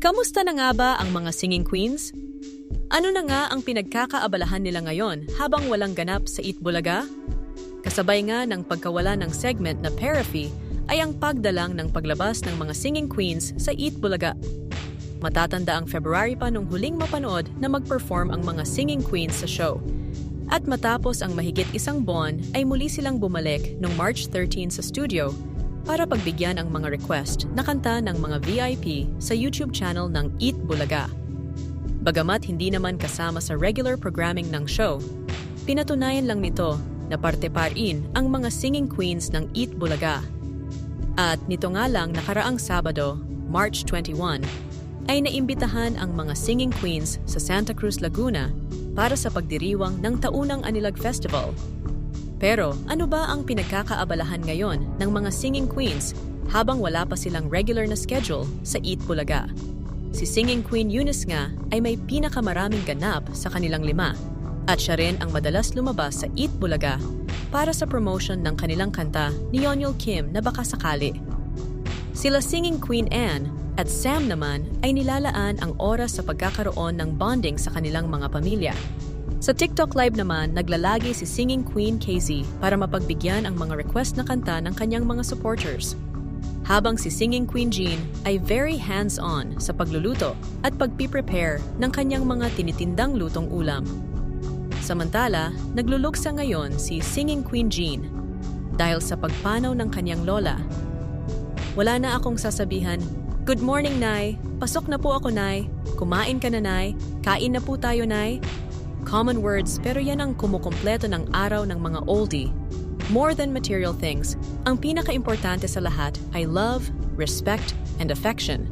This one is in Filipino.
Kamusta na nga ba ang mga singing queens? Ano na nga ang pinagkakaabalahan nila ngayon habang walang ganap sa Eat Bulaga? Kasabay nga ng pagkawala ng segment na Paraffy ay ang pagdalang ng paglabas ng mga singing queens sa Eat Bulaga. Matatanda ang February pa nung huling mapanood na mag-perform ang mga singing queens sa show. At matapos ang mahigit isang buwan ay muli silang bumalik noong March 13 sa studio para pagbigyan ang mga request na kanta ng mga VIP sa YouTube channel ng Eat Bulaga. Bagamat hindi naman kasama sa regular programming ng show, pinatunayan lang nito na parte pa rin ang mga singing queens ng Eat Bulaga. At nito nga lang nakaraang Sabado, March 21, ay naimbitahan ang mga singing queens sa Santa Cruz, Laguna para sa pagdiriwang ng taunang Anilag Festival. Pero ano ba ang pinagkakaabalahan ngayon ng mga singing queens habang wala pa silang regular na schedule sa Eat Bulaga? Si Singing Queen Eunice nga ay may pinakamaraming ganap sa kanilang 5 at siya rin ang madalas lumabas sa Eat Bulaga para sa promotion ng kanilang kanta ni Yeonyul Kim na Baka Sakali. Sila Singing Queen Anne at Sam naman ay nilalaan ang oras sa pagkakaroon ng bonding sa kanilang mga pamilya. Sa TikTok Live naman, naglalagi si Singing Queen KZ para mapagbigyan ang mga request na kanta ng kanyang mga supporters. Habang si Singing Queen Jean ay very hands-on sa pagluluto at pagpiprepare ng kanyang mga tinitindang lutong ulam. Samantala, nagluluksa ngayon si Singing Queen Jean dahil sa pagpanaw ng kanyang lola. Wala na akong sasabihan, "Good morning, Nay. Pasok na po ako, Nay. Kumain ka na, Nay. Kain na po tayo, Nay." Common words pero yan ang kumukumpleto ng araw ng mga oldie. More than material things, ang pinaka-importante sa lahat ay love, respect, and affection.